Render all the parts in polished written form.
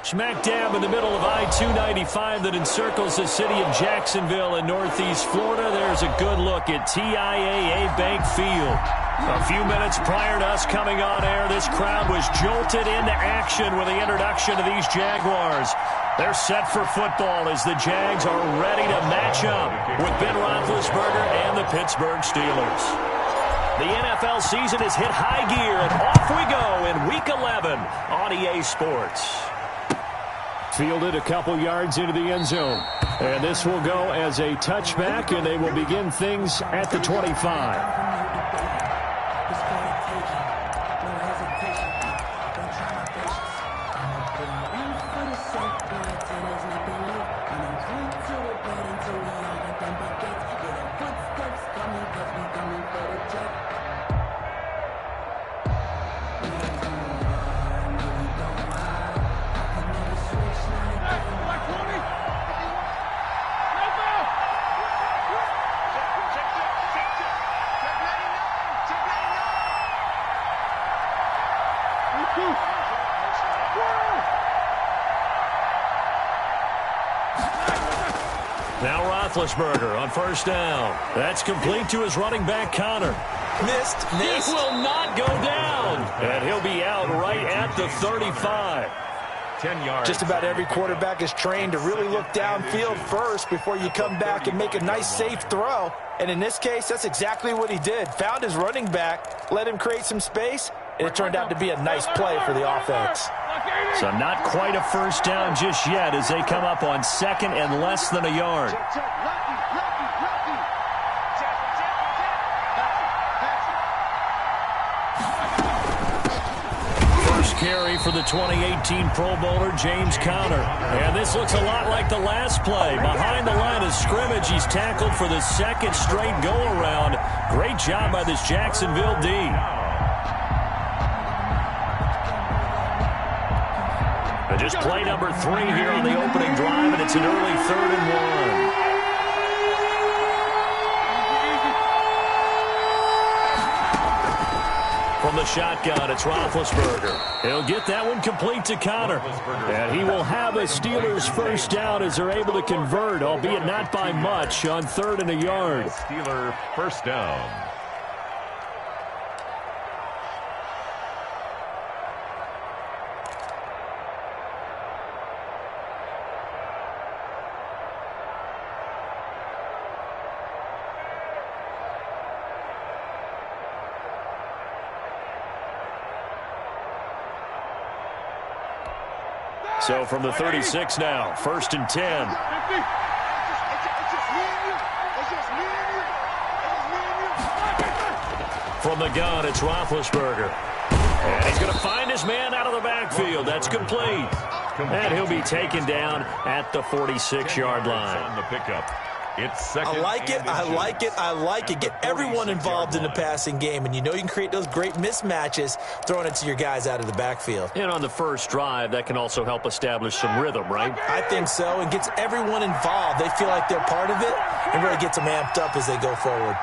Smack dab in the middle of I-295 that encircles the city of Jacksonville in northeast Florida. There's a good look at TIAA Bank Field. A few minutes prior to us coming on air, this crowd was jolted into action with the introduction of these Jaguars. They're set for football as the Jags are ready to match up with Ben Roethlisberger and the Pittsburgh Steelers. The NFL season has hit high gear, and off we go in Week 11 on EA Sports. Fielded a couple yards into the end zone. And this will go as a touchback, and they will begin things at the 25. Now Roethlisberger on first down. That's complete to his running back, Connor. Missed. He will not go down. And he'll be out right at the 35. 10 yards. Just about every quarterback is trained to really look downfield first before you come back and make a nice, safe throw. And in this case, that's exactly what he did. Found his running back, let him create some space, and it turned out to be a nice play for the offense. So not quite a first down just yet as they come up on second and less than a yard. First carry for the 2018 Pro Bowler, James Conner. And this looks a lot like the last play. Behind the line of scrimmage, he's tackled for the second straight go-around. Great job by this Jacksonville D. Just play number 3 here on the opening drive, and it's an early 3rd and 1. From the shotgun, it's Roethlisberger. He'll get that one complete to Connor. And he will have a Steelers first down as they're able to convert, albeit not by much, on 3rd and a yard. Steeler first down. So from the 36 now, 1st and 10. From the gun, it's Roethlisberger. And he's going to find his man out of the backfield. That's complete. And he'll be taken down at the 46-yard line. On the pickup. It's second. I like it. I like it. I like it. Get everyone involved in the passing game, and you know you can create those great mismatches throwing it to your guys out of the backfield. And on the first drive, that can also help establish some rhythm, right? I think so, and gets everyone involved. They feel like they're part of it and really gets them amped up as they go forward.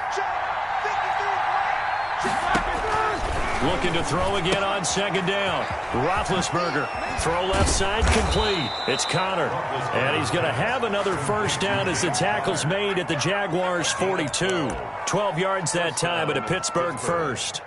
Looking to throw again on 2nd down. Roethlisberger. Throw left side complete. It's Connor. And he's going to have another first down as the tackle's made at the Jaguars' 42. 12 yards that time at a Pittsburgh first.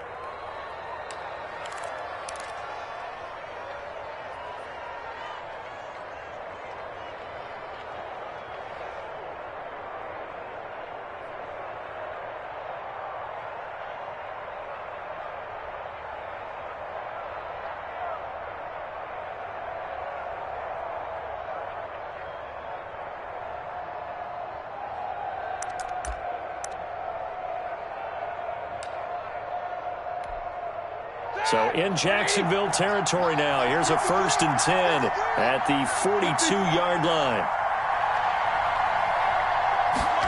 So in Jacksonville territory now. Here's a 1st and 10 at the 42-yard line.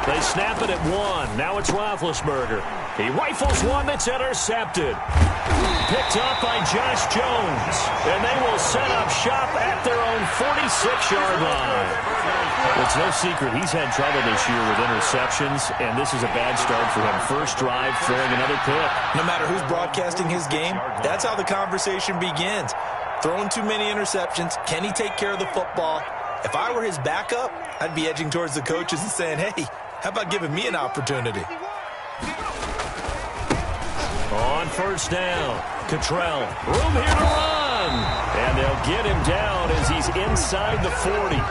They snap it at 1. Now it's Roethlisberger. He rifles one that's intercepted. Picked up by Josh Jones. And they will set up shop at their own 46-yard line. It's no secret he's had trouble this year with interceptions, and this is a bad start for him. First drive, throwing another pick. No matter who's broadcasting his game, that's how the conversation begins. Throwing too many interceptions. Can he take care of the football? If I were his backup, I'd be edging towards the coaches and saying, hey, how about giving me an opportunity? On first down, Cottrell, room here to run. And they'll get him down as he's inside the 40.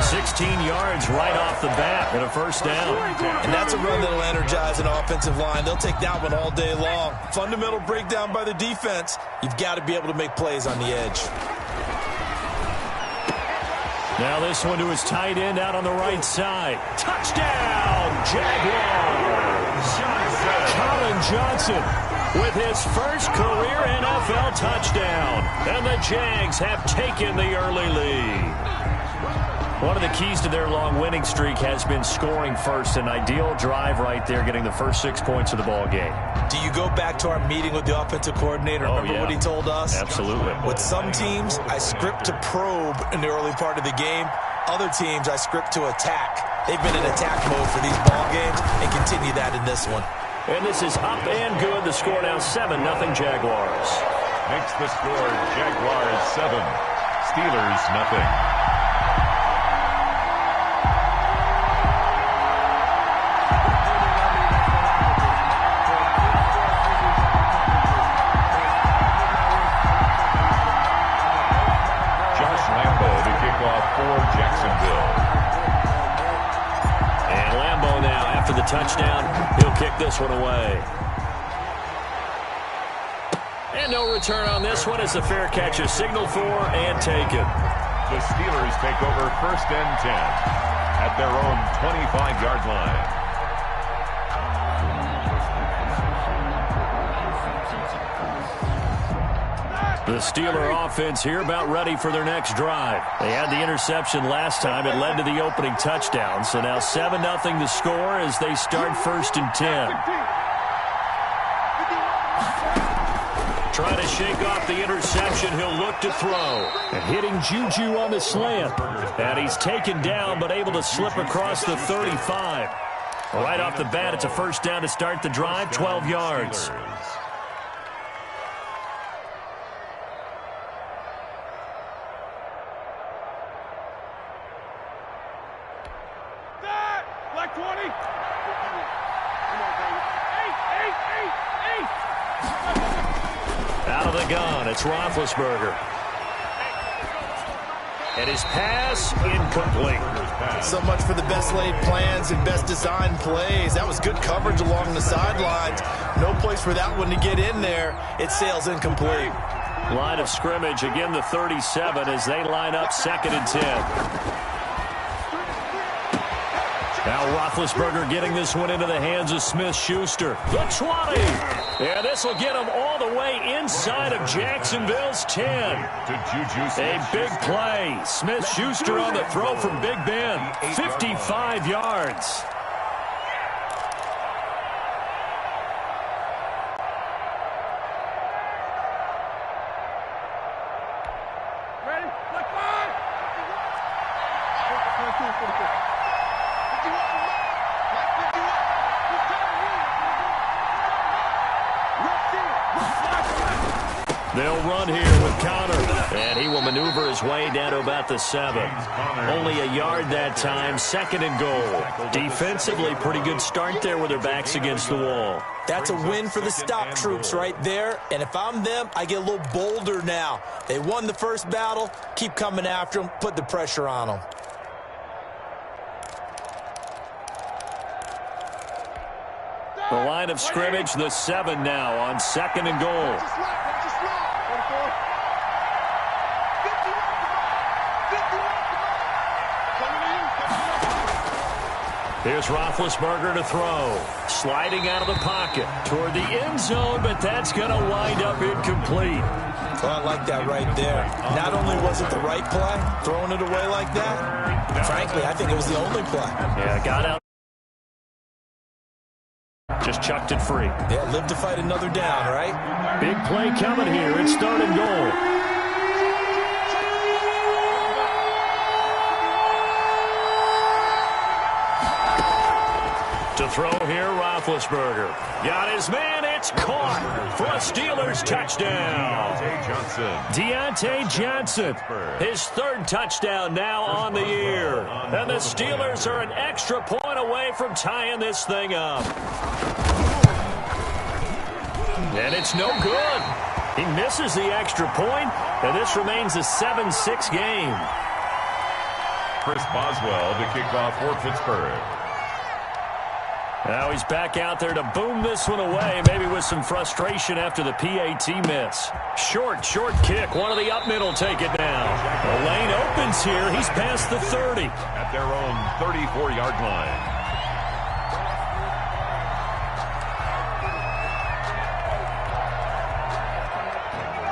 16 yards right off the bat and a first down. And that's a run that'll energize an offensive line. They'll take that one all day long. Fundamental breakdown by the defense. You've got to be able to make plays on the edge. Now this one to his tight end out on the right side. Touchdown, Jaguars! Colin Johnson with his first career NFL touchdown. And the Jags have taken the early lead. One of the keys to their long winning streak has been scoring first. An ideal drive right there, getting the first 6 points of the ball game. Do you go back to our meeting with the offensive coordinator? Remember what he told us? Absolutely. With some teams, I script to probe in the early part of the game. Other teams, I script to attack. They've been in attack mode for these ball games and continue that in this one. And this is up and good. The score now 7-0 Jaguars. Makes the score Jaguars 7, Steelers nothing. Touchdown. He'll kick this one away. And no return on this one as the fair catch is signaled for and taken. The Steelers take over 1st and 10 at their own 25-yard line. The Steeler offense here about ready for their next drive. They had the interception last time. It led to the opening touchdown. So now 7-0 the score as they start 1st and 10. Trying to shake off the interception. He'll look to throw. And hitting Juju on the slant. And he's taken down but able to slip across the 35. Right off the bat, it's a first down to start the drive, 12 yards. It's Roethlisberger. And his pass incomplete. So much for the best laid plans and best designed plays. That was good coverage along the sidelines. No place for that one to get in there. It sails incomplete. Line of scrimmage, again the 37 as they line up 2nd and 10. Now Roethlisberger getting this one into the hands of Smith-Schuster. The 20. Yeah, this will get him all the way inside of Jacksonville's 10. A big play. Smith-Schuster on the throw from Big Ben. 55 yards. They'll run here with Connor, and he will maneuver his way down to about the 7. Only a yard that time, 2nd and goal. Defensively, pretty good start there with their backs against the wall. That's a win for the stop troops right there, and if I'm them, I get a little bolder now. They won the first battle, keep coming after them, put the pressure on them. The line of scrimmage, the 7 now on 2nd and goal. Here's Roethlisberger to throw. Sliding out of the pocket toward the end zone, but that's going to wind up incomplete. Well, I like that right there. Not only was it the right play, throwing it away like that, frankly, I think it was the only play. Yeah, got out. Just chucked it free. Yeah, live to fight another down, right? Big play coming here. It's 3rd and goal. To throw here, Roethlisberger. Got his man It's caught for a Steelers touchdown. Deontay Johnson, his third touchdown now on the year. And the Steelers are an extra point away from tying this thing up. And it's no good. He misses the extra point, and this remains a 7-6 game. Chris Boswell to kick off for Pittsburgh. Now he's back out there to boom this one away, maybe with some frustration after the PAT miss. Short kick. One of the up middle take it down. The lane opens here. He's past the 30. At their own 34-yard line.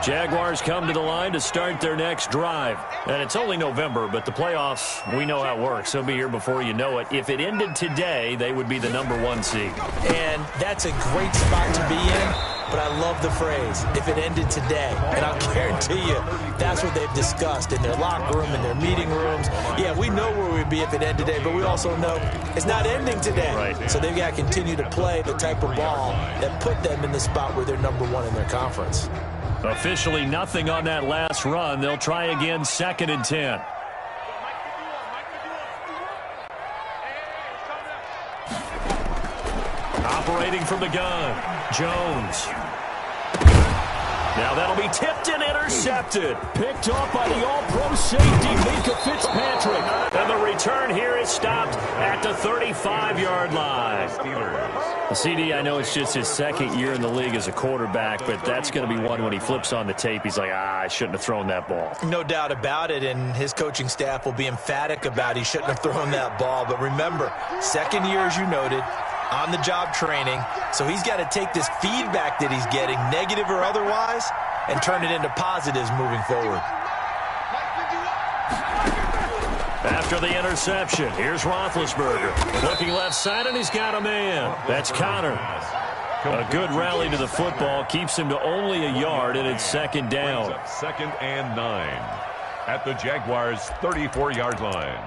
Jaguars come to the line to start their next drive. And it's only November, but the playoffs, we know how it works. They'll be here before you know it. If it ended today, they would be the #1 seed. And that's a great spot to be in, but I love the phrase, if it ended today. And I'll guarantee you, that's what they've discussed in their locker room, in their meeting rooms. Yeah, we know where we'd be if it ended today, but we also know it's not ending today. Right. So they've got to continue to play the type of ball that put them in the spot where they're #1 in their conference. Officially nothing on that last run. They'll try again, 2nd and 10. Operating from the gun, Jones. Now that'll be tipped and intercepted. Picked off by the all-pro safety, Minka Fitzpatrick. And the return here is stopped at the 35-yard line. CD, I know it's just his second year in the league as a quarterback, but that's going to be one when he flips on the tape. He's like, I shouldn't have thrown that ball. No doubt about it, and his coaching staff will be emphatic about he shouldn't have thrown that ball. But remember, second year, as you noted, on-the-job training. So he's got to take this feedback that he's getting, negative or otherwise, and turn it into positives moving forward. After the interception, here's Roethlisberger. Looking left side, and he's got a man. That's Connor. A good rally to the football keeps him to only a yard, and it's 2nd down. 2nd and 9 at the Jaguars' 34-yard line.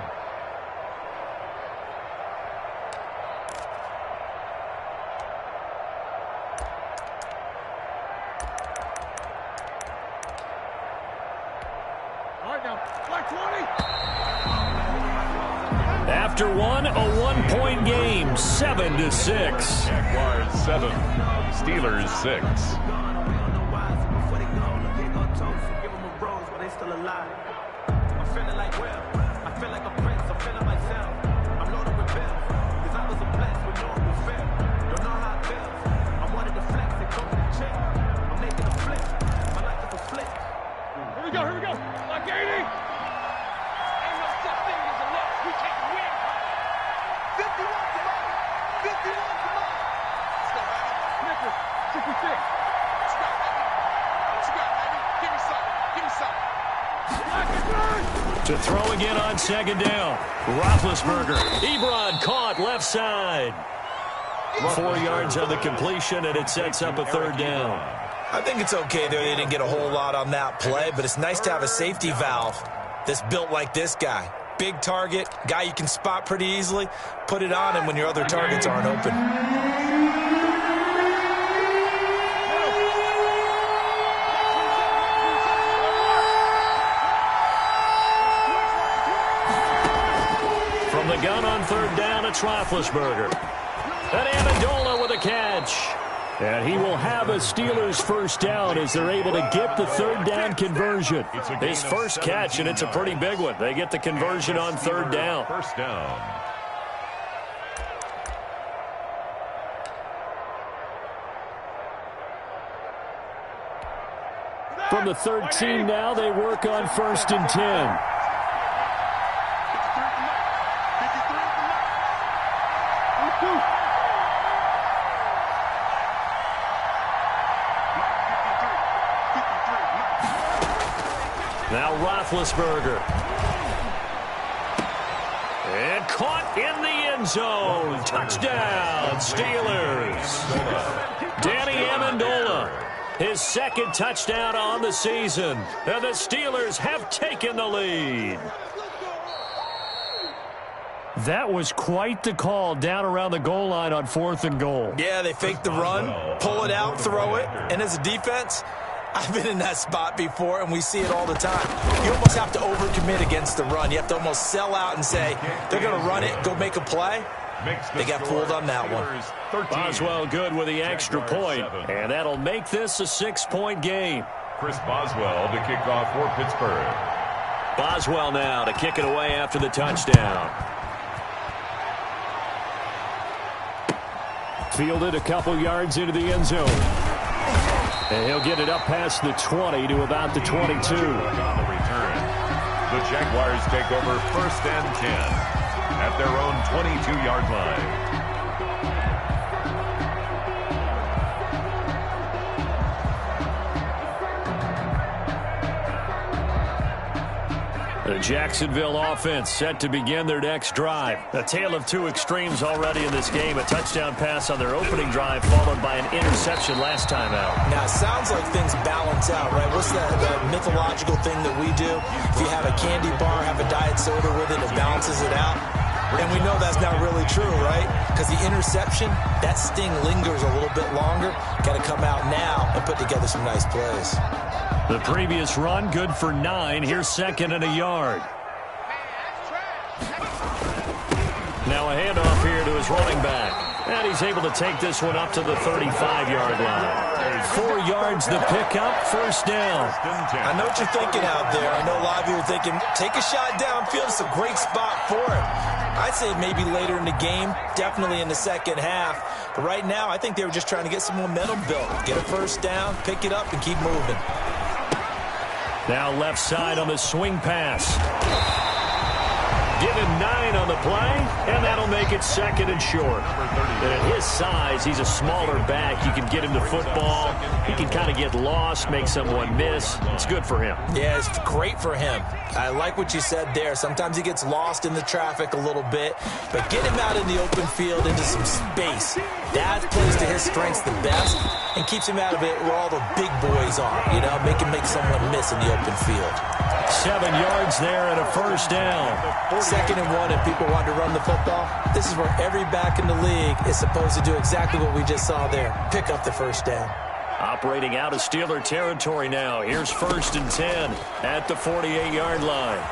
After one, a 1-point game, 7-6. Jaguars 7, Steelers 6. Here we go. Like 80. To throw again on 2nd down. Roethlisberger. Ebron caught left side. 4 yards on the completion, and it sets up a 3rd down. I think it's okay there. They didn't get a whole lot on that play, but it's nice to have a safety valve that's built like this guy. Big target, guy you can spot pretty easily. Put it on him when your other targets aren't open. From the gun on 3rd down, it's Roethlisberger. And Amendola with a catch. And he will have a Steelers 1st down as they're able to get the 3rd down conversion. His first catch, and it's a pretty big one. They get the conversion on 3rd down. 1st down. From the 13 now, they work on 1st and 10. Now Roethlisberger. And caught in the end zone. Touchdown, Steelers. Danny Amendola, his 2nd touchdown on the season. And the Steelers have taken the lead. That was quite the call down around the goal line on 4th and goal. Yeah, they fake the run, pull it out, throw it, and as a defense, I've been in that spot before, and we see it all the time. You almost have to overcommit against the run. You have to almost sell out and say, they're going to run it, go make a play. They got fooled on that one. Boswell good with the extra point, and that'll make this a 6-point game. Chris Boswell to kick off for Pittsburgh. Boswell now to kick it away after the touchdown. Fielded a couple yards into the end zone. And he'll get it up past the 20 to about the 22. On the return, the Jaguars take over 1st and 10 at their own 22-yard line. The Jacksonville offense set to begin their next drive. A tale of two extremes already in this game. A touchdown pass on their opening drive followed by an interception last time out. Now, it sounds like things balance out, right? What's the mythological thing that we do? If you have a candy bar, have a diet soda with it, it balances it out. And we know that's not really true, right? Because the interception, that sting lingers a little bit longer. Got to come out now and put together some nice plays. The previous run, good for 9. Here's 2nd and a yard. Now a handoff here to his running back. And he's able to take this one up to the 35-yard line. 4 yards the pickup, 1st down. I know what you're thinking out there. I know a lot of you are thinking, take a shot downfield. It's a great spot for it. I'd say maybe later in the game, definitely in the second half. But right now, I think they were just trying to get some momentum built. Get a 1st down, pick it up, and keep moving. Now left side on the swing pass. Give him 9 on the play, and that'll make it 2nd and short. And at his size, he's a smaller back. You can get him the football. He can kind of get lost, make someone miss. It's good for him. Yeah, it's great for him. I like what you said there. Sometimes he gets lost in the traffic a little bit, but get him out in the open field into some space. That plays to his strengths the best and keeps him out of it where all the big boys are, you know, make him make someone miss in the open field. 7 yards there and a 1st down. 2nd and 1 if people want to run the football. This is where every back in the league is supposed to do exactly what we just saw there. Pick up the 1st down. Operating out of Steeler territory now. Here's 1st and 10 at the 48-yard line.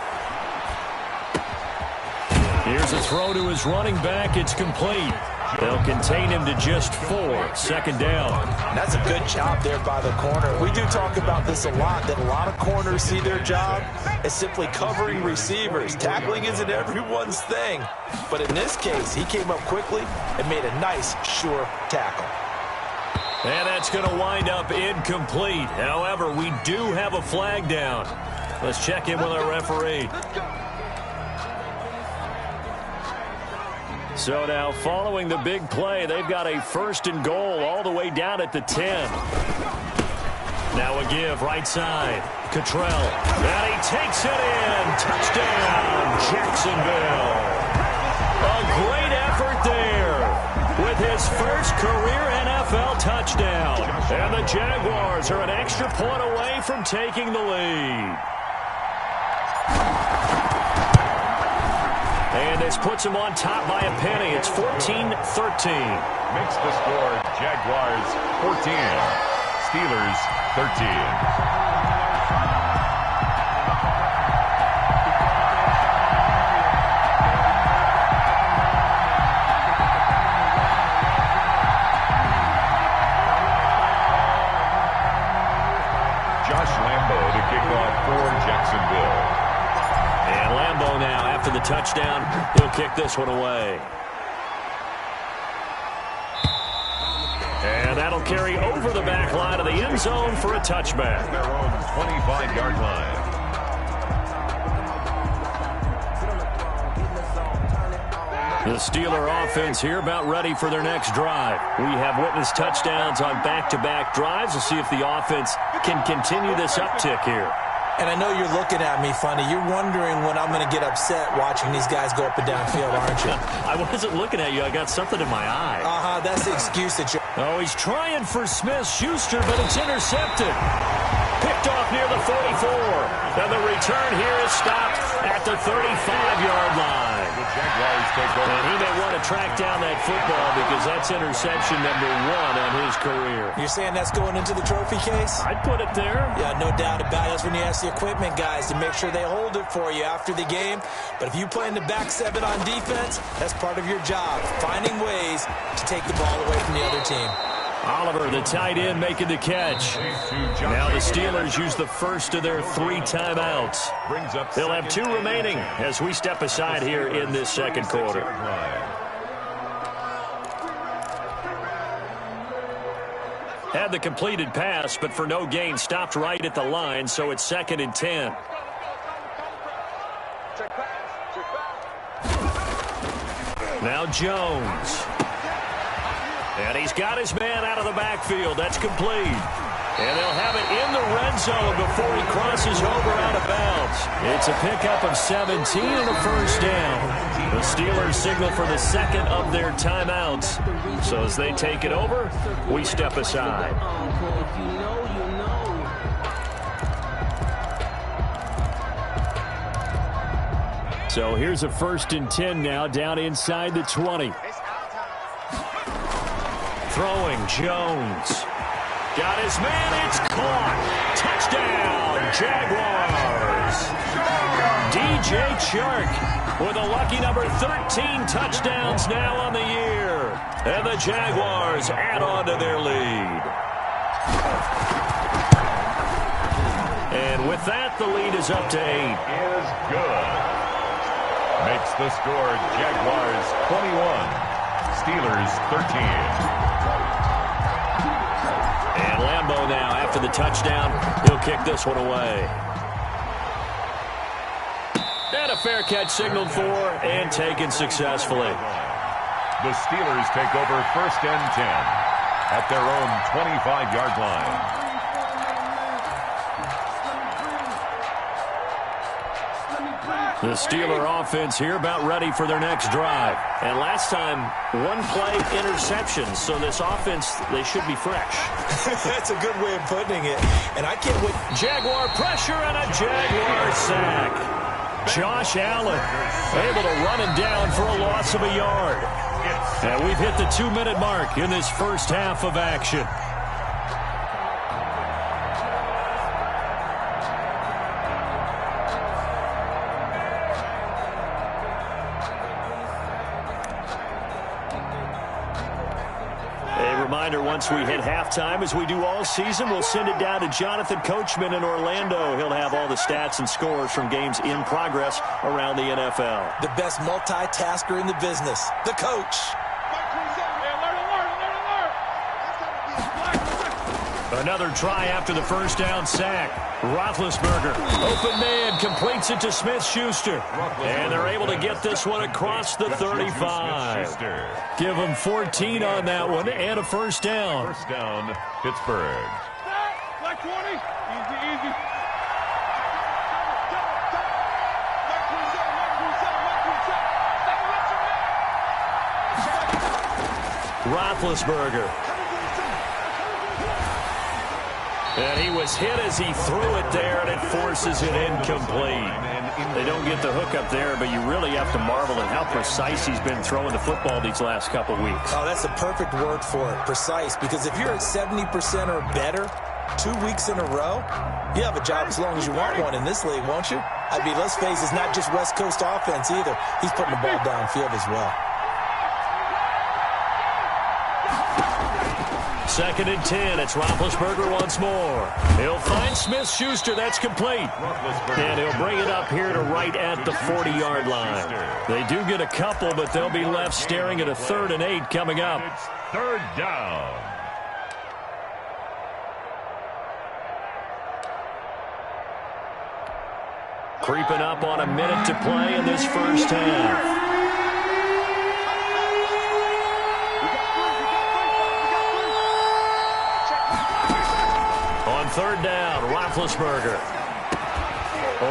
Here's a throw to his running back. It's complete. They'll contain him to just 4. 2nd down. That's a good job there by the corner. We do talk about this a lot, that a lot of corners see their job as simply covering receivers. Tackling isn't everyone's thing. But in this case, he came up quickly and made a nice, sure tackle. And that's going to wind up incomplete. However, we do have a flag down. Let's check in with our referee. So now, following the big play, they've got a 1st and goal all the way down at the 10. Now a give, right side. Cottrell. And he takes it in. Touchdown, Jacksonville. A great effort there with his first career NFL touchdown. And the Jaguars are an extra point away from taking the lead. And this puts him on top by a penny. It's 14-13. Makes the score Jaguars 14, Steelers 13. The touchdown, he'll kick this one away. And that'll carry over the back line of the end zone for a touchback. Their own 25-yard line. The Steeler offense here about ready for their next drive. We have witnessed touchdowns on back-to-back drives. We'll see if the offense can continue this uptick here. And I know you're looking at me funny. You're wondering when I'm going to get upset watching these guys go up and down field, aren't you? I wasn't looking at you. I got something in my eye. That's the excuse that you're... Oh, he's trying for Smith-Schuster, but it's intercepted. Picked off near the 44. And the return here is stopped at the 35-yard line. The Jaguars take over. And he may want to track down that football because that's interception number 1 on his career. You're saying that's going into the trophy case? I'd put it there. Yeah, no doubt about it. That's when you ask the equipment guys to make sure they hold it for you after the game. But if you play in the back 7 on defense, that's part of your job, finding ways to take the ball away from the other team. Oliver, the tight end, making the catch. Now the Steelers use the first of their 3 timeouts. They'll have 2 remaining as we step aside here in this second quarter. Had the completed pass, but for no gain, stopped right at the line, so it's 2nd and 10. Now Jones. And he's got his man out of the backfield. That's complete. And they'll have it in the red zone before he crosses over out of bounds. It's a pickup of 17 and a first down. The Steelers signal for the 2nd of their timeouts. So as they take it over, we step aside. So here's a 1st and 10 now, down inside the 20. Throwing, Jones. Got his man, it's caught. Touchdown, Jaguars. DJ Chark with a lucky number 13 touchdowns now on the year. And the Jaguars add on to their lead. And with that, the lead is up to 8. Is good. Makes the score Jaguars 21, Steelers 13. And Lambeau now, after the touchdown, he'll kick this one away. And a fair catch signaled for and taken successfully. The Steelers take over 1st and 10 at their own 25-yard line. The Steeler offense here about ready for their next drive. And last time, 1-play interception. So this offense, they should be fresh. That's a good way of putting it. And I can't wait. Jaguar pressure and a Jaguar sack. Josh Allen able to run him down for a loss of a yard. And we've hit the 2-minute mark in this first half of action. Once we hit halftime, as we do all season, we'll send it down to Jonathan Coachman in Orlando. He'll have all the stats and scores from games in progress around the NFL. The best multitasker in the business, the coach. Another try after the first down sack. Roethlisberger, open man, completes it to Smith-Schuster. And they're able to get this one across the 35. Give them 14 on that one and a first down. First down, Pittsburgh. Black 20. Easy. Roethlisberger. And he was hit as he threw it there, and it forces it incomplete. They don't get the hook up there, but you really have to marvel at how precise he's been throwing the football these last couple weeks. Oh, that's the perfect word for it, precise, because if you're at 70% or better 2 weeks in a row, you have a job as long as you want one in this league, won't you? I mean, let's face it, it's not just West Coast offense either. He's putting the ball downfield as well. 2nd and 10. It's Roethlisberger once more. He'll find Smith-Schuster. That's complete. And he'll bring it up here to right at the 40-yard line. They do get a couple, but they'll be left staring at a 3rd and 8 coming up. It's 3rd down. Creeping up on a minute to play in this first half. On 3rd down, Roethlisberger.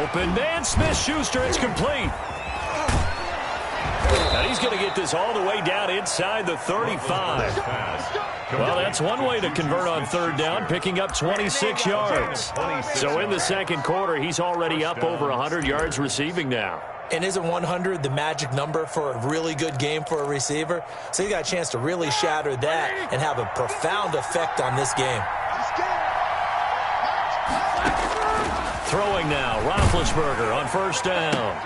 Open man, Smith-Schuster, it's complete. And he's going to get this all the way down inside the 35. Well, that's one way to convert on 3rd down, picking up 26 yards. So in the second quarter, he's already up over 100 yards receiving now. And isn't 100 the magic number for a really good game for a receiver? So he got a chance to really shatter that and have a profound effect on this game. Throwing now, Roethlisberger on first down.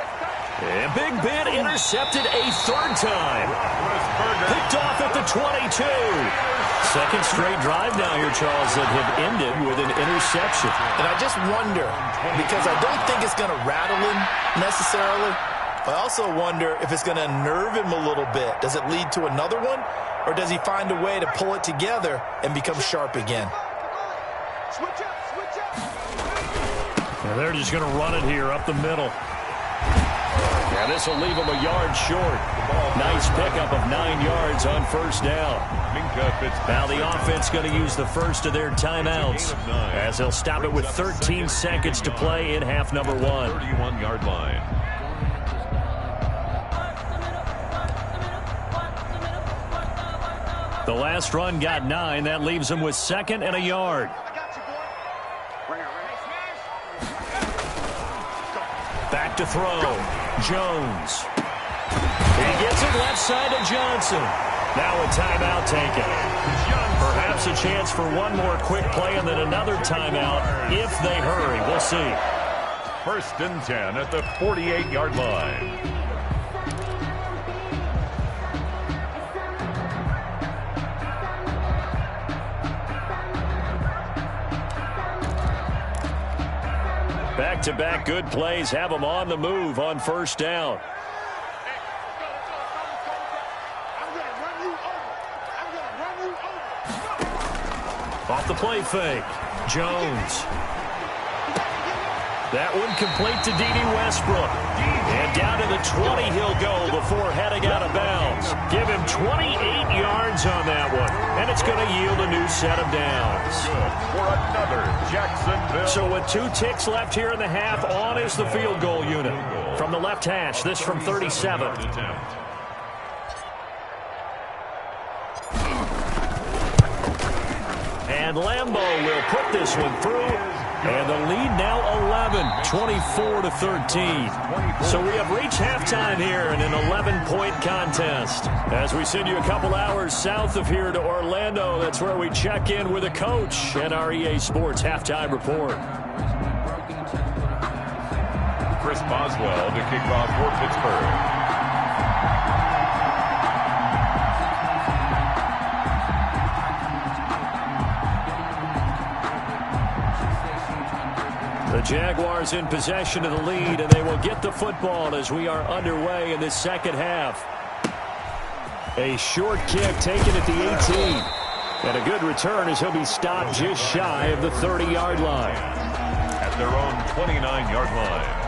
And Big Ben intercepted a third time. Picked off at the 22. Second straight drive now here, Charles, that have ended with an interception. And I just wonder, because I don't think it's going to rattle him necessarily, I also wonder if it's going to nerve him a little bit. Does it lead to another one, or does he find a way to pull it together and become sharp again? And they're just going to run it here up the middle. And this will leave them a yard short. Nice pickup of 9 yards on first down. Now the offense going to use the first of their timeouts as they'll stop it with 13 seconds to play in half number 1. 31-yard line. The last run got 9. That leaves them with 2nd and a yard. Back to throw. Jones. He gets it left side to Johnson. Now a timeout taken. Perhaps a chance for one more quick play and then another timeout if they hurry. We'll see. 1st and 10 at the 48-yard line. Back-to-back good plays have them on the move on first down. Off the play fake. Jones. That one complete to D.D. Westbrook. And down to the 20 he'll go before heading out of bounds. Give him 28 yards on that one. And it's going to yield a new set of downs. Good for another Jacksonville. So with 2 ticks left here in the half, on is the field goal unit. From the left hash, this from 37. And Lambeau will put this one through. And the lead now 11, 24-13. So we have reached halftime here in an 11-point contest. As we send you a couple hours south of here to Orlando, that's where we check in with a coach and our EA Sports halftime report. Chris Boswell to kick off for Pittsburgh. The Jaguars in possession of the lead, and they will get the football as we are underway in this second half. A short kick taken at the 18. And a good return as he'll be stopped just shy of the 30-yard line. At their own 29-yard line.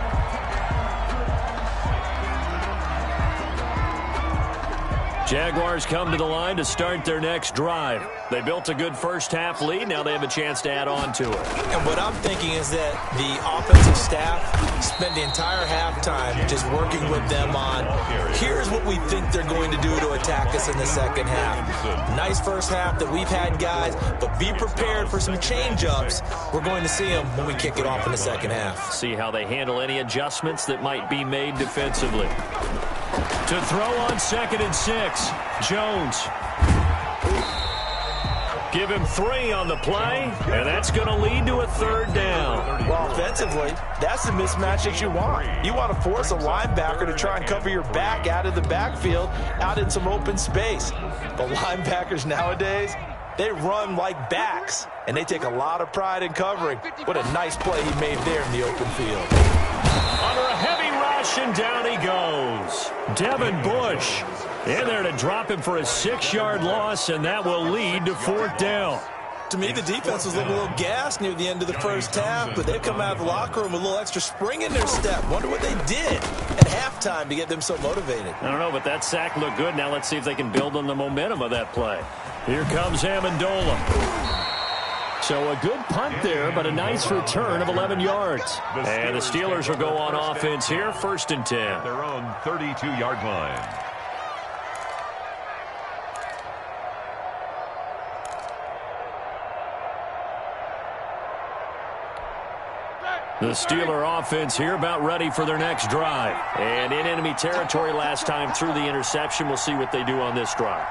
Jaguars come to the line to start their next drive. They built a good first-half lead. Now they have a chance to add on to it. And what I'm thinking is that the offensive staff spent the entire halftime just working with them on, here's what we think they're going to do to attack us in the second half. Nice first half that we've had, guys, but be prepared for some change-ups. We're going to see them when we kick it off in the second half. See how they handle any adjustments that might be made defensively. To throw on 2nd and 6, Jones. Give him 3 on the play, and that's going to lead to a 3rd down. Well, offensively, that's the mismatch that you want. You want to force a linebacker to try and cover your back out of the backfield, out in some open space. But linebackers nowadays, they run like backs, and they take a lot of pride in covering. What a nice play he made there in the open field. Under a heavy rush, and down he goes. Devin Bush in there to drop him for a 6-yard loss, and that will lead to 4th down. To me, the defense was looking a little gassed near the end of the first half, but they've come out of the locker room with a little extra spring in their step. Wonder what they did at halftime to get them so motivated. I don't know, but that sack looked good. Now let's see if they can build on the momentum of that play. Here comes Amendola. So a good punt there, but a nice return of 11 yards. And the Steelers will go on offense here, 1st and 10. Their own 32-yard line. The Steeler offense here about ready for their next drive. And in enemy territory last time through the interception. We'll see what they do on this drive.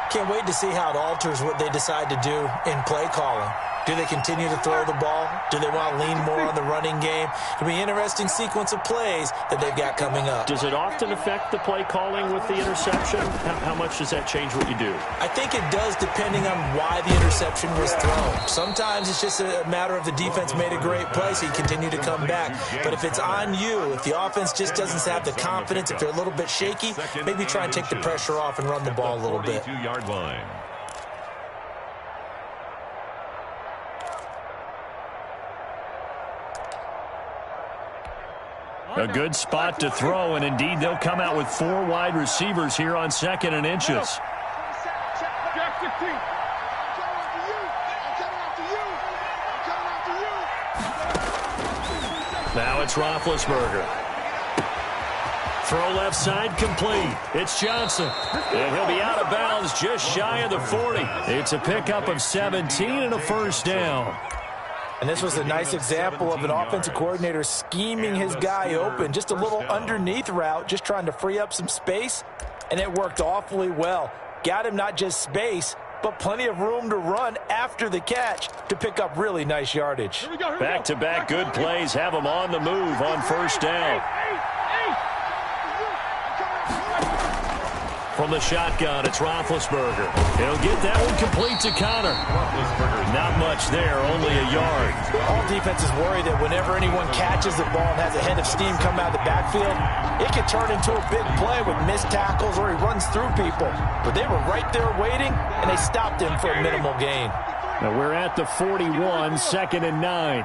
Can't wait to see how it alters what they decide to do in play calling. Do they continue to throw the ball? Do they want to lean more on the running game? It'll be an interesting sequence of plays that they've got coming up. Does it often affect the play calling with the interception? How much does that change what you do? I think it does depending on why the interception was thrown. Sometimes it's just a matter of the defense made a great play, so you continue to come back. But if it's on you, if the offense just doesn't have the confidence, if they're a little bit shaky, maybe try and take the pressure off and run the ball a little bit. 42-yard line. A good spot to throw, and indeed they'll come out with 4 wide receivers here on 2nd and inches. Jack 16. Now it's Roethlisberger. Throw left side complete. It's Johnson. And he'll be out of bounds just shy of the 40. It's a pickup of 17 and a first down. And this was a nice example of an offensive coordinator scheming his guy open. Just a little underneath route, just trying to free up some space. And it worked awfully well. Got him not just space, but plenty of room to run after the catch to pick up really nice yardage. Back-to-back good plays have him on the move on first down. From the shotgun, it's Roethlisberger. He'll get that one complete to Connor. Not much there, only a yard. All defenses worry that whenever anyone catches the ball and has a head of steam come out of the backfield, it can turn into a big play with missed tackles or he runs through people. But they were right there waiting, and they stopped him for a minimal gain. Now we're at the 41, 2nd and 9.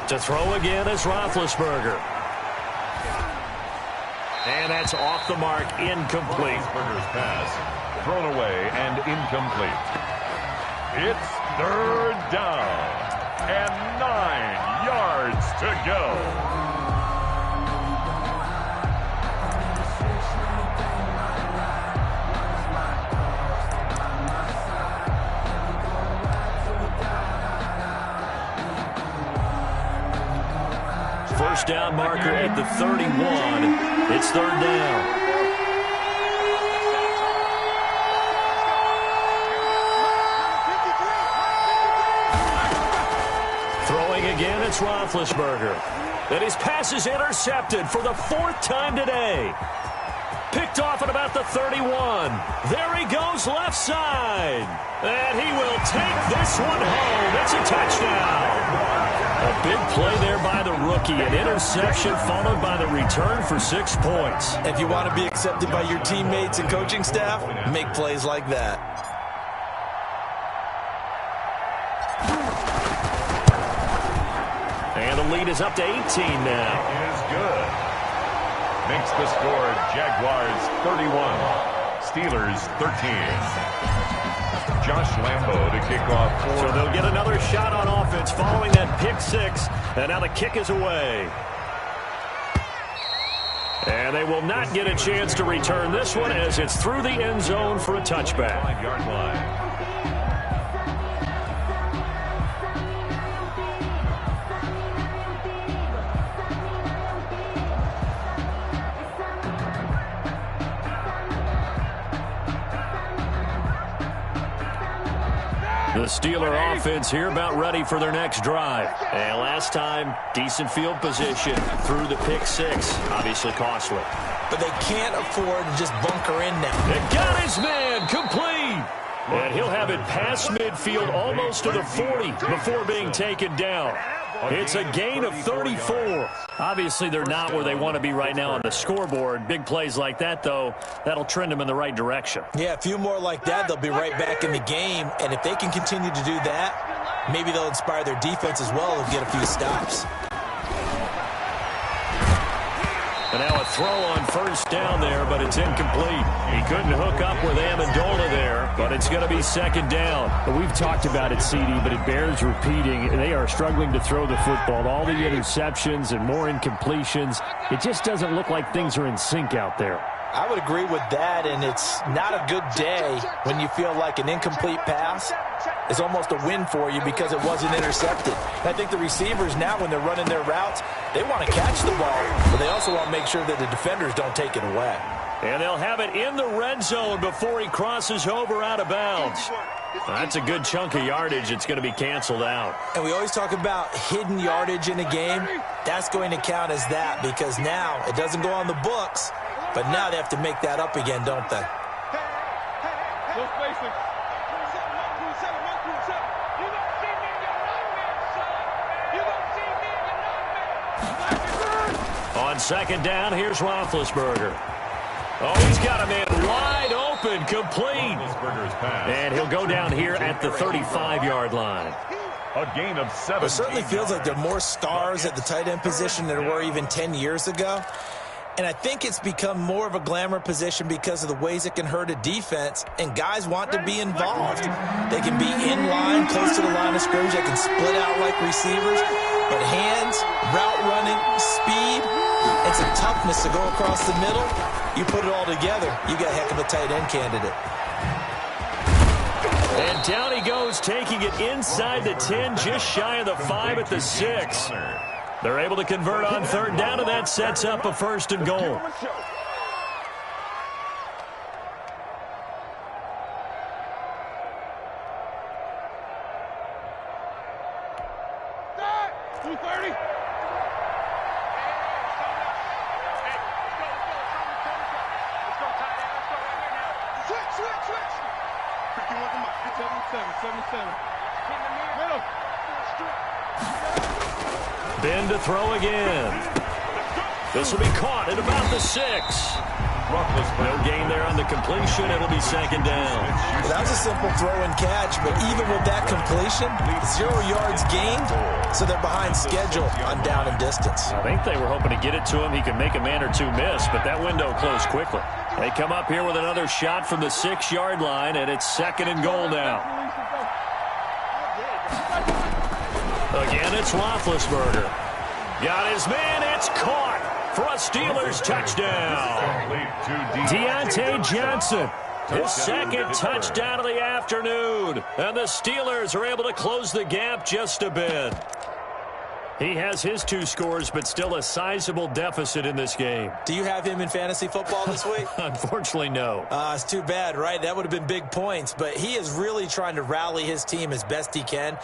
To throw again is Roethlisberger. And that's off the mark, incomplete. Roethlisberger's pass thrown away and incomplete. It's 3rd down and 9 yards to go. First down marker at the 31. It's 3rd down. Throwing again, it's Roethlisberger. And his pass is intercepted for the 4th time today. Picked off at about the 31. There he goes left side. And he will take this one home. It's a touchdown. A big play there by the rookie. An interception followed by the return for 6 points. If you want to be accepted by your teammates and coaching staff, make plays like that. And the lead is up to 18 now. Is good. Makes the score Jaguars 31, Steelers 13. Josh Lambo to kick off. So they'll get another shot on offense following that pick 6. And now the kick is away. And they will not get a chance to return this one as it's through the end zone for a touchback. 5-yard line. The Steeler offense here about ready for their next drive. And last time, decent field position through the pick 6. Obviously costly. But they can't afford to just bunker in now. It got his man complete. And he'll have it past midfield almost to the 40 before being taken down. It's a gain of 34. Obviously, they're not where they want to be right now on the scoreboard. Big plays like that, though, that'll trend them in the right direction. Yeah, a few more like that, they'll be right back in the game. And if they can continue to do that, maybe they'll inspire their defense as well and get a few stops. And now a throw on first down there, but it's incomplete. He couldn't hook up with Amendola there, but it's going to be second down. We've talked about it, CD, but it bears repeating. They are struggling to throw the football. All the interceptions and more incompletions. It just doesn't look like things are in sync out there. I would agree with that, and it's not a good day when you feel like an incomplete pass is almost a win for you because it wasn't intercepted. And I think the receivers now, when they're running their routes, they want to catch the ball, but they also want to make sure that the defenders don't take it away. And they'll have it in the red zone before he crosses over out of bounds. That's a good chunk of yardage. It's going to be canceled out. And we always talk about hidden yardage in a game. That's going to count as that because now it doesn't go on the books, but now they have to make that up again, don't they? On second down, here's Roethlisberger. Oh, he's got a man wide open, complete. And he'll go down here at the 35-yard line. A gain of 7. It certainly feels like there are more stars at the tight end position than there were even 10 years ago. And I think it's become more of a glamour position because of the ways it can hurt a defense, and guys want to be involved. They can be in line, close to the line of scrimmage. They can split out like receivers. But hands, route running, speed, and some toughness to go across the middle, you put it all together, you got a heck of a tight end candidate. And down he goes, taking it inside the 10, just shy of the 5 at the 6. They're able to convert on third down, and that sets up a first and goal. Ben to throw again. This will be caught at about the 6. No gain there on the completion. It'll be second down. Well, that was a simple throw and catch, but even with that completion, 0 yards gained, so they're behind schedule on down and distance. I think they were hoping to get it to him. He could make a man or two miss, but that window closed quickly. They come up here with another shot from the 6-yard line, and it's second and goal now. Again, it's Roethlisberger. Got his man. It's caught for a Steelers touchdown. Deontay Johnson, his second touchdown of the afternoon. And the Steelers are able to close the gap just a bit. He has his 2 scores, but still a sizable deficit in this game. Do you have him in fantasy football this week? Unfortunately, no. It's too bad, right? That would have been big points, but he is really trying to rally his team as best he can.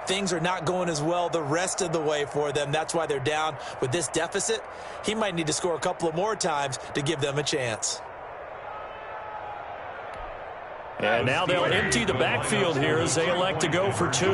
Things are not going as well the rest of the way for them. That's why they're down with this deficit. He might need to score a couple of more times to give them a chance. And now they'll empty the backfield here as they elect to go for 2.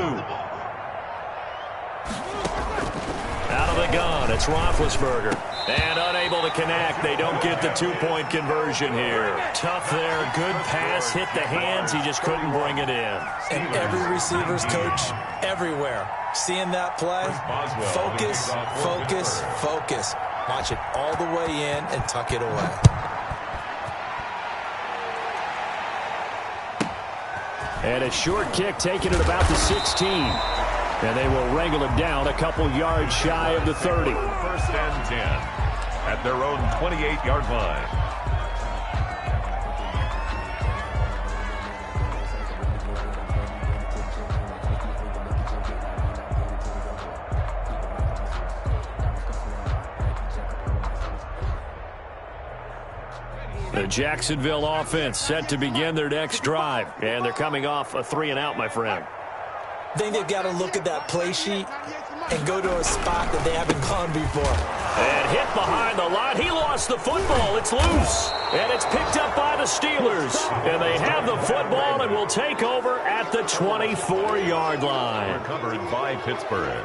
Out of the gun, it's Roethlisberger. And unable to connect. They don't get the 2-point conversion here. Tough there. Good pass. Hit the hands. He just couldn't bring it in. And every receiver's coach everywhere, seeing that play, focus, focus, focus. Watch it all the way in and tuck it away. And a short kick taken at about the 16. And they will wrangle it down a couple yards shy of the 30. First and 10 at their own 28-yard line. The Jacksonville offense set to begin their next drive. And they're coming off a 3-and-out, my friend. I think they've got to look at that play sheet and go to a spot that they haven't gone before. And hit behind the line. He lost the football. It's loose. And it's picked up by the Steelers. And they have the football and will take over at the 24-yard line. Recovered by Pittsburgh.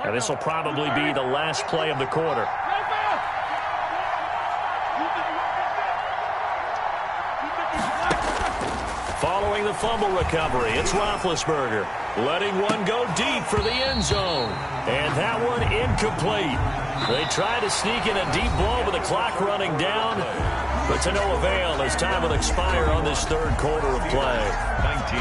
And this will probably be the last play of the quarter. Trying the fumble recovery. It's Roethlisberger. Letting one go deep for the end zone. And that one incomplete. They try to sneak in a deep ball with the clock running down. But to no avail as time will expire on this third quarter of play. 19.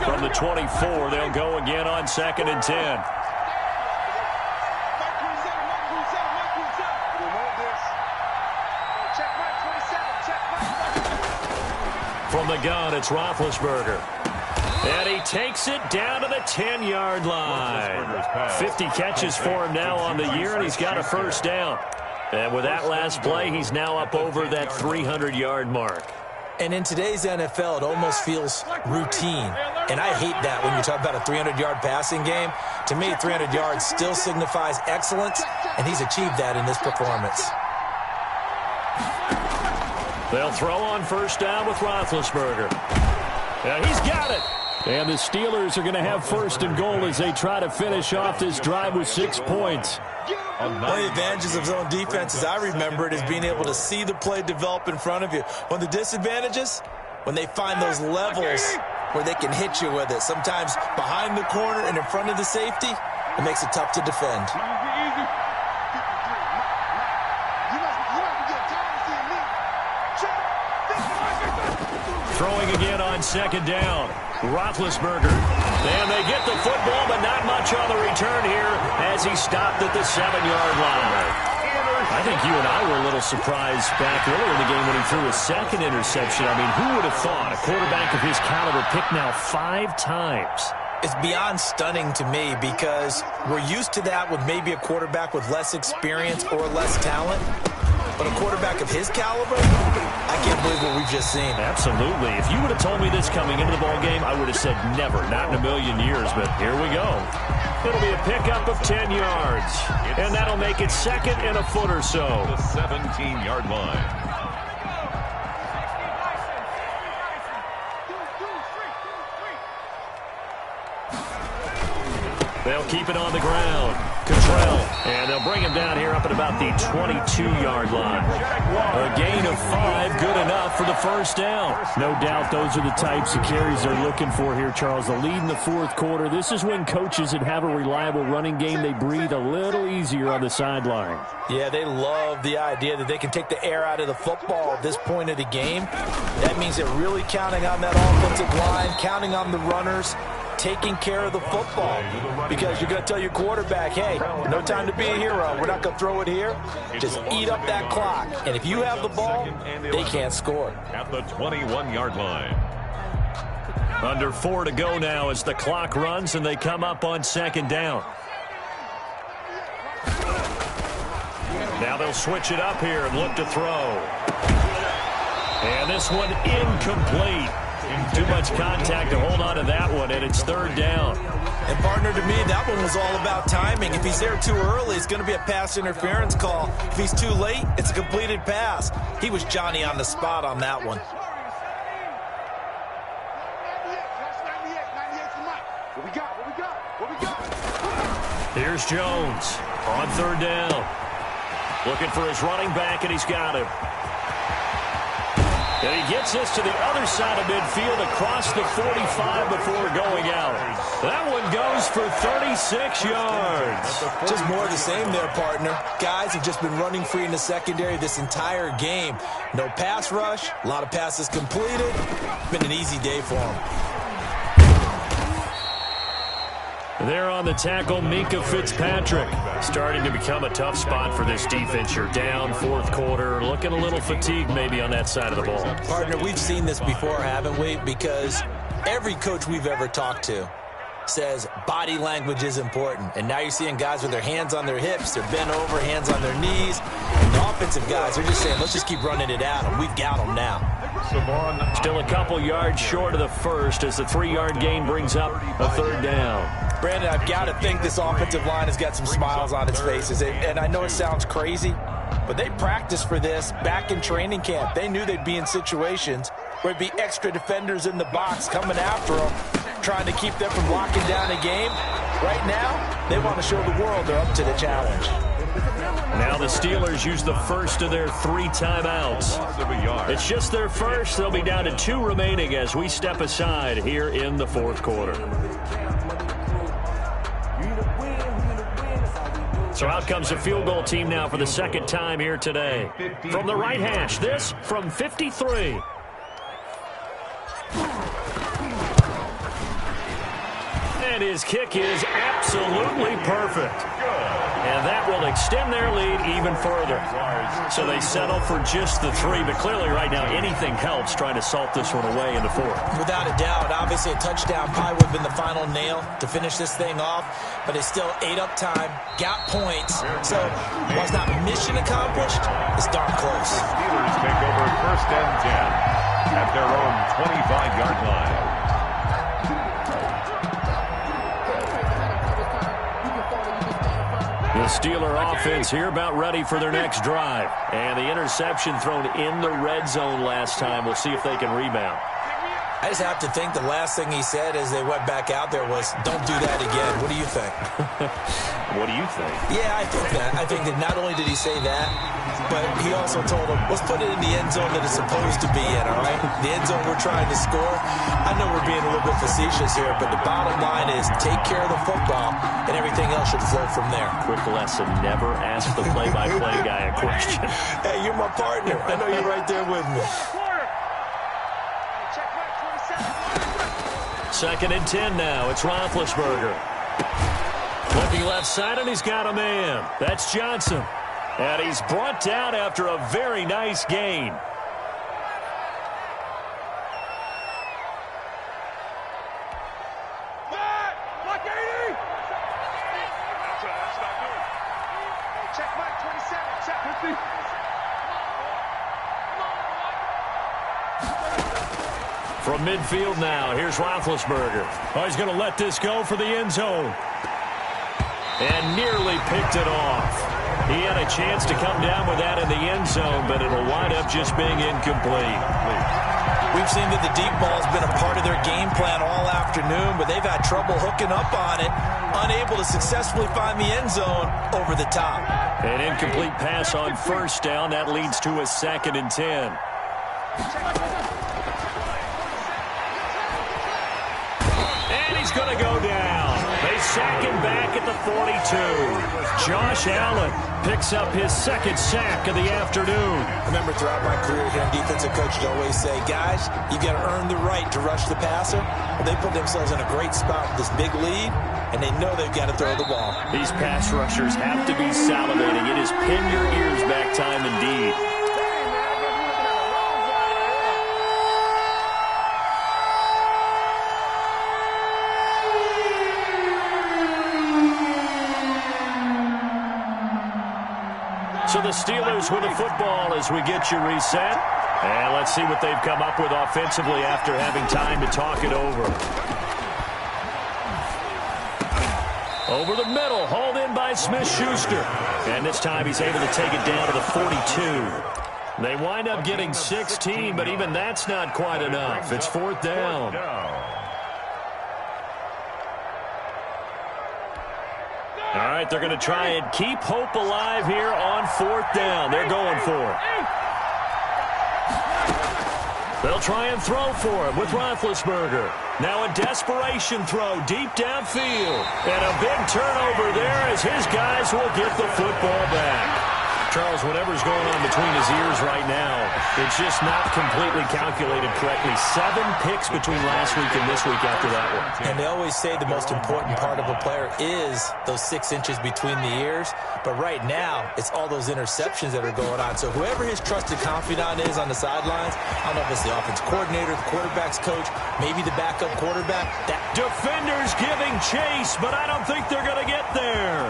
From the 24, they'll go again on 2nd and 10. From the gun, it's Roethlisberger. And he takes it down to the 10-yard line. 50 catches for him now on the year, and he's got a first down. And with that last play, he's now up over that 300-yard mark. And in today's NFL, it almost feels routine. And I hate that when you talk about a 300-yard passing game. To me, 300 yards still signifies excellence, and he's achieved that in this performance. They'll throw on first down with Roethlisberger. Yeah, he's got it. And the Steelers are going to have first and goal as they try to finish off this drive with 6 points. One of the advantages of zone defense, as I remember it, is being able to see the play develop in front of you. One of the disadvantages, when they find those levels where they can hit you with it, sometimes behind the corner and in front of the safety, it makes it tough to defend. Throwing again on 2nd down. Roethlisberger. And they get the football, but not much on the return here as he stopped at the 7-yard line. I think you and I were a little surprised back earlier in the game when he threw his second interception. I mean, who would have thought a quarterback of his caliber picked now 5 times? It's beyond stunning to me because we're used to that with maybe a quarterback with less experience or less talent. But a quarterback of his caliber, I can't believe what we've just seen. Absolutely. If you would have told me this coming into the ballgame, I would have said never, not in a million years. But here we go. It'll be a pickup of 10 yards. And that'll make it 2nd and a foot or so. The 17-yard line. They'll keep it on the ground. Cottrell. And they'll bring him down here up at about the 22-yard line. A gain of 5, good enough for the first down. No doubt those are the types of carries they're looking for here, Charles. The lead in the fourth quarter. This is when coaches that have a reliable running game, they breathe a little easier on the sideline. Yeah, they love the idea that they can take the air out of the football at this point of the game. That means they're really counting on that offensive line, counting on the runners, taking care of the football, because you're going to tell your quarterback, hey, no time to be a hero. We're not going to throw it here. Just eat up that clock. And if you have the ball, they can't score. At the 21-yard line. Under 4 to go now as the clock runs and they come up on 2nd down. Now they'll switch it up here and look to throw. And this one incomplete. Too much contact to hold on to that one, and it's 3rd down. And, partner, to me, that one was all about timing. If he's there too early, it's going to be a pass interference call. If he's too late, it's a completed pass. He was Johnny on the spot on that one. Here's Jones on 3rd down. Looking for his running back, and he's got him. And he gets this to the other side of midfield across the 45 before going out. That one goes for 36 yards. Just more of the same there, partner. Guys have just been running free in the secondary this entire game. No pass rush, a lot of passes completed. Been an easy day for them. There on the tackle, Minka Fitzpatrick. Starting to become a tough spot for this defense. You're down 4th quarter, looking a little fatigued maybe on that side of the ball. Partner, we've seen this before, haven't we? Because every coach we've ever talked to says body language is important. And now you're seeing guys with their hands on their hips, they're bent over, hands on their knees. And the offensive guys are just saying, let's just keep running it at them. We've got them now. Still a couple yards short of the first as the 3-yard gain brings up a 3rd down. Brandon, I've got to think this offensive line has got some smiles on its faces. And I know it sounds crazy, but they practiced for this back in training camp. They knew they'd be in situations where there'd be extra defenders in the box coming after them, trying to keep them from locking down a game. Right now, they want to show the world they're up to the challenge. Now the Steelers use the first of their 3 timeouts. It's just their first. They'll be down to 2 remaining as we step aside here in the 4th quarter. So out comes the field goal team now for the 2nd time here today. From the right hash, this from 53. And his kick is absolutely perfect. And that will extend their lead even further. So they settle for just the 3, but clearly right now anything helps trying to salt this one away in the 4th. Without a doubt, obviously a touchdown probably would have been the final nail to finish this thing off, but it's still ate up time, got points. So while it's not mission accomplished, it's darn close. Steelers take over 1st and 10 at their own 25-yard line. The Steeler offense here about ready for their next drive. And the interception thrown in the red zone last time. We'll see if they can rebound. I just have to think the last thing he said as they went back out there was, don't do that again. What do you think? What do you think? Yeah, I think that. I think that not only did he say that, but he also told them, let's put it in the end zone that it's supposed to be in, all right? The end zone we're trying to score. I know we're being a little bit facetious here, but the bottom line is take care of the football, and everything else should flow from there. Quick lesson, never ask the play-by-play guy a question. Hey, you're my partner. I know you're right there with me. 2nd and 10 now. It's Roethlisberger. Looking left side, and he's got a man. That's Johnson. And he's brought down after a very nice gain. Block 80! Check back 27. Check 50. From midfield now, here's Roethlisberger. Oh, he's going to let this go for the end zone. And nearly picked it off. He had a chance to come down with that in the end zone, but it'll wind up just being incomplete. We've seen that the deep ball's been a part of their game plan all afternoon, but they've had trouble hooking up on it, unable to successfully find the end zone over the top. An incomplete pass on 1st down. That leads to a 2nd and 10. And he's going to go down. They sack him back at the 42. Josh Allen picks up his 2nd sack of the afternoon. I remember throughout my career here, defensive coaches always say, guys, you got to earn the right to rush the passer. Well, they put themselves in a great spot with this big lead, and they know they've got to throw the ball. These pass rushers have to be salivating. It is pin your ears back time indeed. So the Steelers with the football as we get you reset. And let's see what they've come up with offensively after having time to talk it over. Over the middle, hauled in by Smith-Schuster. And this time he's able to take it down to the 42. They wind up getting 16, but even that's not quite enough. It's 4th down. All right, they're going to try and keep hope alive here on 4th down. They're going for it. They'll try and throw for it with Roethlisberger. Now a desperation throw deep downfield. And a big turnover there as his guys will get the football back. Charles, whatever's going on between his ears right now, it's just not completely calculated correctly. 7 picks between last week and this week after that one. And they always say the most important part of a player is those 6 inches between the ears. But right now, it's all those interceptions that are going on. So whoever his trusted confidant is on the sidelines, I don't know if it's the offense coordinator, the quarterback's coach, maybe the backup quarterback. Defenders giving chase, but I don't think they're going to get there.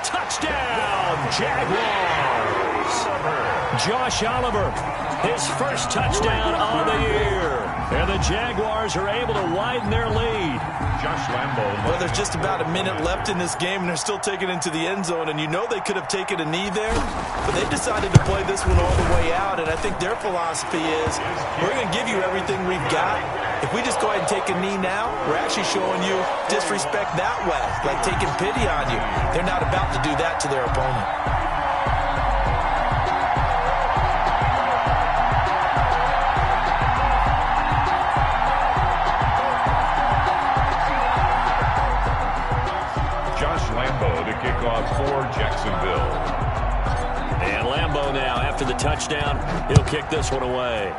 Touchdown, Jaguars. Josh Oliver, his first touchdown of the year. And the Jaguars are able to widen their lead. Josh Lambo. Well, there's just about a minute left in this game, and they're still taking it into the end zone. And you know they could have taken a knee there, but they decided to play this one all the way out. And I think their philosophy is, we're going to give you everything we've got, If we just go ahead and take a knee now, we're actually showing you disrespect that way, like taking pity on you. They're not about to do that to their opponent. To kick off for Jacksonville. And Lambeau now, after the touchdown, he'll kick this one away.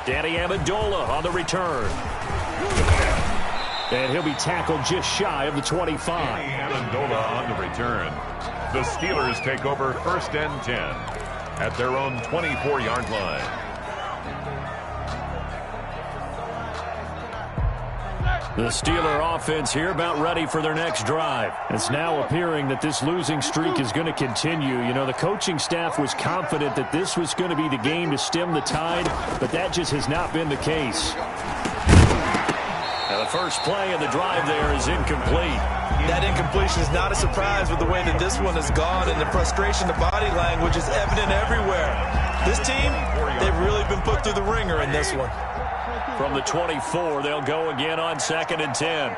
Danny Amendola on the return. And he'll be tackled just shy of the 25. Danny Amendola on the return. The Steelers take over 1st and 10 at their own 24-yard line. The Steeler offense here about ready for their next drive. It's now appearing that this losing streak is going to continue. You know, the coaching staff was confident that this was going to be the game to stem the tide, but that just has not been the case. Now the first play of the drive there is incomplete. That incompletion is not a surprise with the way that this one has gone, and the frustration, the body language is evident everywhere. This team, they've really been put through the ringer in this one. From the 24, they'll go again on 2nd and 10.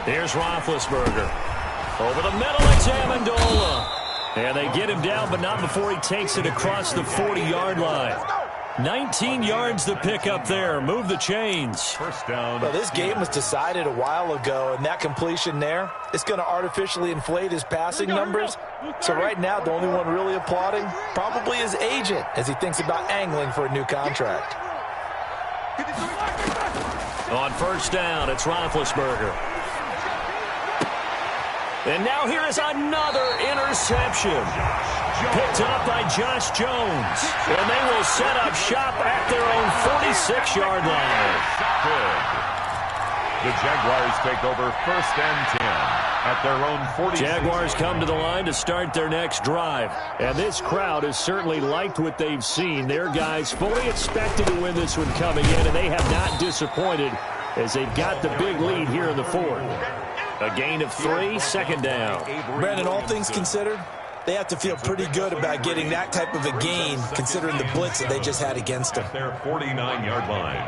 Here's Roethlisberger. Over the middle, it's Amendola. And they get him down, but not before he takes it across the 40-yard line. 19 yards to pick up there. Move the chains. First down. Well, this game was decided a while ago, and that completion there, it's going to artificially inflate his passing numbers. So right now, the only one really applauding probably his agent as he thinks about angling for a new contract. On 1st down, it's Roethlisberger. And now here is another interception. Picked up by Josh Jones. And they will set up shop at their own 46-yard line. Good. The Jaguars take over 1st and 10 at their own 46. Jaguars come to the line to start their next drive. And this crowd has certainly liked what they've seen. Their guys fully expected to win this one coming in, and they have not disappointed as they've got the big lead here in the 4th. A gain of 3, 2nd down. Brandon, all things considered, they have to feel pretty good about getting that type of a gain, considering the blitz that they just had against them. Their 49-yard line.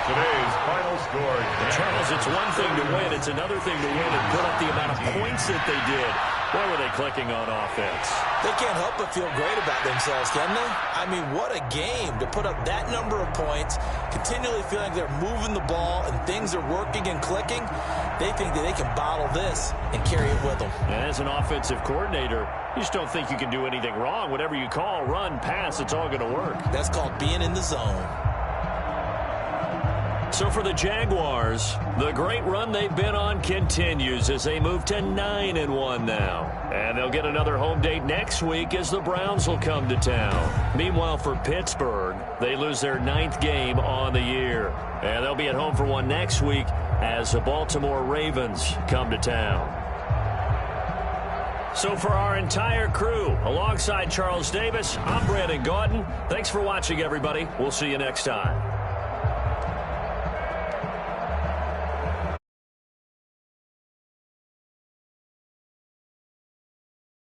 Today's final score. Charles, it's one thing to win. It's another thing to win and put up the amount of points that they did. Where were they clicking on offense? They can't help but feel great about themselves, can they? I mean, what a game to put up that number of points, continually feeling like they're moving the ball and things are working and clicking. They think that they can bottle this and carry it with them. And as an offensive coordinator, you just don't think you can do anything wrong. Whatever you call, run, pass, it's all going to work. That's called being in the zone. So for the Jaguars, the great run they've been on continues as they move to 9-1 now. And they'll get another home date next week as the Browns will come to town. Meanwhile, for Pittsburgh, they lose their 9th game on the year. And they'll be at home for one next week as the Baltimore Ravens come to town. So for our entire crew, alongside Charles Davis, I'm Brandon Gaudin. Thanks for watching, everybody. We'll see you next time.